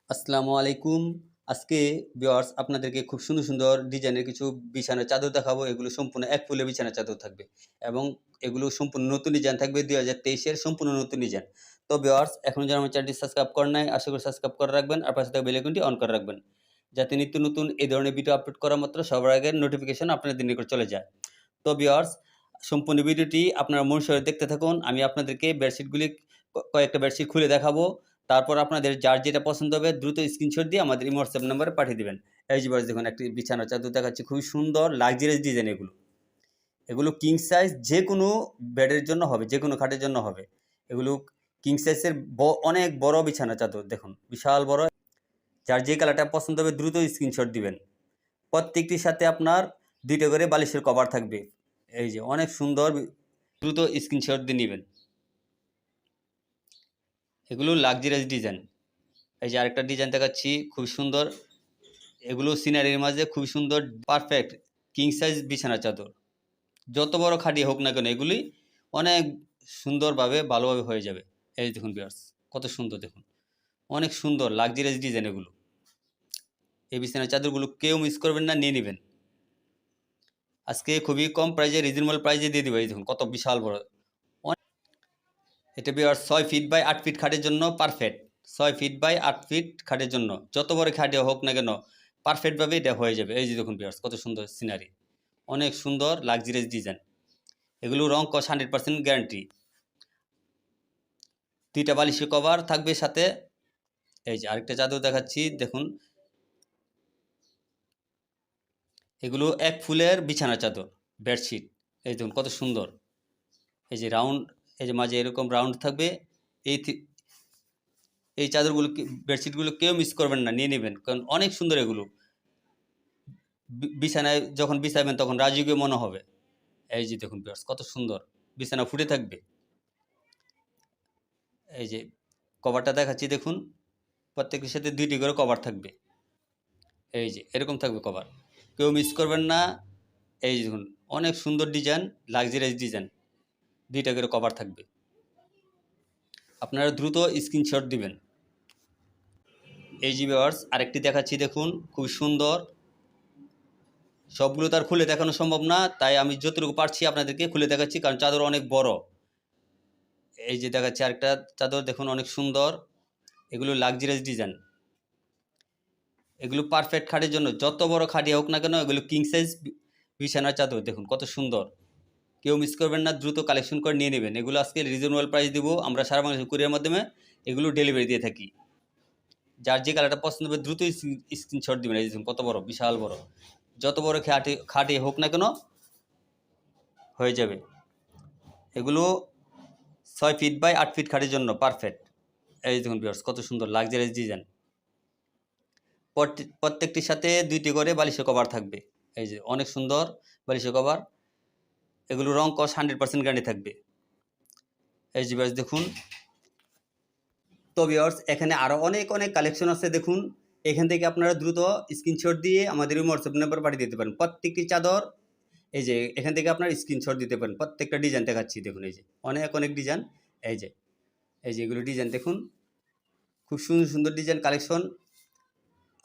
আসসালামু আলাইকুম। আজকে ভিউয়ার্স আপনাদেরকে খুব সুন্দর, সুন্দর ডিজাইনের কিছু বিছানার চাদর দেখাবো। এগুলো সম্পূর্ণ এক ফুলের বিছানার চাদর থাকবে এবং এগুলো সম্পূর্ণ নতুন ডিজাইন থাকবে ২০২৩ এর সম্পূর্ণ নতুন ডিজাইন। তো ভিউয়ার্স এখনো যারা আমার চ্যানেলটি সাবস্ক্রাইব করেন নাই, আশা করি সাবস্ক্রাইব করে রাখবেন আর পাশে থাকা বেল আইকনটি অন করে রাখবেন। যাতে নিত্য নতুন এই ধরনের ভিডিও আপলোড করা মাত্র সবার আগে নোটিফিকেশন আপনাদের নিকট চলে যায়। তো ভিউয়ার্স সম্পূর্ণ ভিডিওটি আপনারা মনোযোগ দেখতে থাকুন। আমি আপনাদেরকে বেডশিটগুলি কয়েকটা বেডশিট খুলে দেখাবো। তারপর আপনাদের যার যেটা পছন্দ হবে দ্রুত স্ক্রিনশট দিয়ে আমাদের ইমো হোয়াটসঅ্যাপ নম্বরে পাঠিয়ে দিবেন। এই যে ভিউয়ার্স দেখুন একটি বিছানার চাদর দেখাচ্ছি, খুবই সুন্দর লাক্সারিয়াস ডিজাইন এগুলো। এগুলো কিং সাইজ যেকোনো বেডের জন্য হবে, যেকোনো খাটের জন্য হবে। এগুলো কিং সাইজের অনেক বড় বিছানার চাদর দেখুন, বিশাল বড়। যার যে কালারটা পছন্দ হবে দ্রুত স্ক্রিনশট দিবেন। প্রত্যেকটির সাথে আপনার ২টা করে বালিশের কভার থাকবে। এই যে অনেক সুন্দর, দ্রুত স্ক্রিনশট দিয়ে নেবেন। এগুলো লাক্সারিয়াস ডিজাইন। এই যে আরেকটা ডিজাইন দেখাচ্ছি, খুব সুন্দর। এগুলো সিনারির মাঝে খুব সুন্দর পারফেক্ট কিং সাইজ বিছানার চাদর। যত বড় খাটিয়ে হোক না কেন এগুলি অনেক সুন্দরভাবে ভালোভাবে হয়ে যাবে। এই দেখুন ভিউয়ার্স কত সুন্দর, দেখুন অনেক সুন্দর লাক্সারিয়াস ডিজাইন এগুলো। এই বিছানার চাদরগুলো কেউ মিস করবেন না, নিয়ে নেবেন। আজকে খুবই কম প্রাইজে, রিজনেবল প্রাইজে দিয়ে দিব। এই দেখুন কত বিশাল বড়। এটা ভিউয়ার্স 6 ফিট বাই 8 ফিট খাটের জন্য পারফেক্ট। 6 ফিট বাই 8 ফিট খাটের জন্য যত বড় খাটে হোক না কেন পারফেক্টভাবে এটা হয়ে যাবে। এই যে দেখুন ভিউয়ার্স কত সুন্দর সিনারি, অনেক সুন্দর লাক্সারিয়াস ডিজাইন। এগুলো রং কস 100% গ্যারান্টি। 2টা বালিশের কভার থাকবে সাথে। এই যে আরেকটা চাদর দেখাচ্ছি দেখুন, এগুলো এক ফুলের বিছানার চাদর বেডশিট। এই দেখুন কত সুন্দর। এই যে রাউন্ড, এই যে মাঝে এরকম রাউন্ড থাকবে। এই এই চাদরগুলো বেডশিটগুলো কেউ মিস করবেন না, নিয়ে নেবেন, কারণ অনেক সুন্দর এগুলো। বিছানায় যখন বিছাবেন তখন রাজকীয় মনে হবে। এই যে দেখুন ভিউয়ার্স কত সুন্দর, বিছানা ফুটে থাকবে। এই যে কভারটা দেখাচ্ছি দেখুন, প্রত্যেকের সাথে 2টি করে কভার থাকবে। এই যে এরকম থাকবে কভার, কেউ মিস করবেন না। এই যে দেখুন অনেক সুন্দর ডিজাইন, লাক্সারিয়াস ডিজাইন। 2টা করে কভার থাকবে, আপনারা দ্রুত স্ক্রিনশট দিবেন। এই যে ভিউয়ার্স আরেকটি দেখাচ্ছি দেখুন, খুব সুন্দর। সবগুলো তার খুলে দেখানো সম্ভব না, তাই আমি যতটুকু পারছি আপনাদেরকে খুলে দেখাচ্ছি, কারণ চাদর অনেক বড়। এই যে দেখাচ্ছি আরেকটা চাদর দেখুন, অনেক সুন্দর। এগুলো লাক্সারিয়াস ডিজাইন। এগুলো পারফেক্ট খাটের জন্য, যত বড় খাটিয়ে হোক না কেন এগুলো কিং সাইজ বিছানার চাদর। দেখুন কত সুন্দর, কেউ মিস করবেন না, দ্রুত কালেকশন করে নিয়ে নেবেন। এগুলো আজকে রিজনেবল প্রাইস দিব। আমরা সারা বাংলাদেশ কুরিয়ার মাধ্যমে এগুলো ডেলিভারি দিয়ে থাকি। যার যে কালারটা পছন্দ হবে দ্রুত স্ক্রিনশট দিবেন। এই দেখুন কত বড়, বিশাল বড়। যত বড় খাটিয়ে হোক না কেন হয়ে যাবে। এগুলো 6 ফিট বাই 8 ফিট খাটের জন্য পারফেক্ট। এই দেখুন ভিউয়ার্স কত সুন্দর লাক্সারিয়াস ডিজাইন। প্রত্যেকটির সাথে 2টি করে বালিশের কভার থাকবে। এই যে অনেক সুন্দর বালিশের কভার। এগুলো রং কস 100% গ্যারান্টি থাকবে। এই যে ভিউয়ার্স দেখুন। তো ভিউয়ার্স এখানে আরও অনেক অনেক কালেকশন আছে দেখুন। এখান থেকে আপনারা দ্রুত স্ক্রিনশট দিয়ে আমাদের হোয়াটসঅ্যাপ নাম্বার পাঠিয়ে দিতে পারেন। প্রত্যেকটি চাদর এই যে এখান থেকে আপনার স্ক্রিনশট দিতে পারেন। প্রত্যেকটা ডিজাইন দেখাচ্ছি দেখুন, এই যে অনেক অনেক ডিজাইন। এই যে এগুলো ডিজাইন দেখুন, খুব সুন্দর সুন্দর ডিজাইন কালেকশন।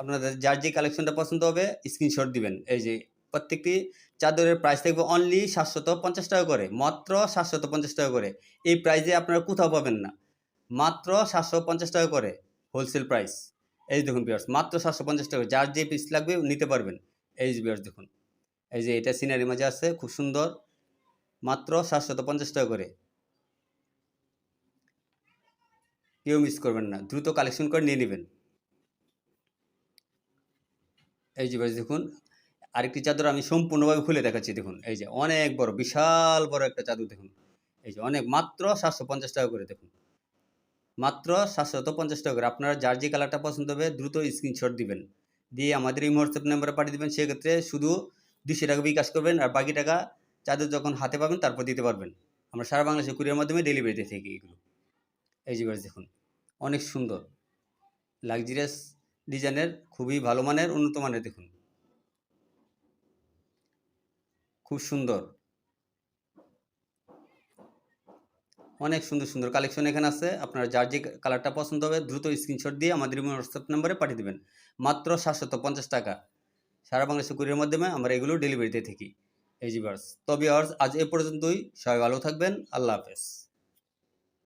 আপনাদের যার যে কালেকশনটা পছন্দ হবে স্ক্রিনশট দিবেন। এই যে প্রত্যেকটি চাদরের প্রাইস থাকবে অনলি 750 টাকা করে, মাত্র 750 টাকা করে। এই প্রাইসে আপনারা কোথাও পাবেন না, মাত্র 750 টাকা করে হোলসেল প্রাইস। এই দেখুন ভিউয়ার্স মাত্র 750 টাকা, যার যে পিস লাগবে নিতে পারবেন। এই যে ভিউয়ার্স দেখুন, এই যে এটা সিনারি মাঝে আছে, খুব সুন্দর, মাত্র 750 টাকা করে। কেউ মিস করবেন না, দ্রুত কালেকশন করে নিয়ে নেবেন। এই যে ভিউয়ার্স দেখুন আরেকটি চাদর আমি সম্পূর্ণভাবে খুলে দেখাচ্ছি দেখুন। এই যে অনেক বড়, বিশাল বড় একটা চাদর দেখুন। এই যে অনেক, মাত্র 750 টাকা করে দেখুন, মাত্র 750 টাকা করে। আপনারা যার যে কালারটা পছন্দ হবে দ্রুত স্ক্রিনশট দিবেন, দিয়ে আমাদের এই হোয়াটসঅ্যাপ নাম্বারে পাঠিয়ে দেবেন। সেক্ষেত্রে শুধু 200 টাকা বিকাশ করবেন, আর বাকি টাকা চাদর যখন হাতে পাবেন তারপর দিতে পারবেন। আমরা সারা বাংলাদেশে কুরিয়ার মাধ্যমে ডেলিভারি দিয়ে থাকি এগুলো। এই যে দেখুন অনেক সুন্দর লাক্সারিয়াস ডিজাইনের, খুবই ভালো মানের, উন্নত মানের। দেখুন খুব সুন্দর। অনেক সুন্দর, সুন্দর কালেকশন এখানে আছে। আপনার যার যে কালারটা পছন্দ হবে দ্রুত স্ক্রিনশট দিয়ে আমাদের ইমো হোয়াটসঅ্যাপ নম্বরে পাঠিয়ে দিবেন। মাত্র ৳৭৫০ সারা বাংলাদেশে কুরিয়ারের মাধ্যমে আমরা এগুলো ডেলিভারি দিয়ে থাকি। এই যে ভিউয়ার্স, তো ভিউয়ার্স আজ এ পর্যন্তই। সবাই ভালো থাকবেন। আল্লাহ হাফেজ।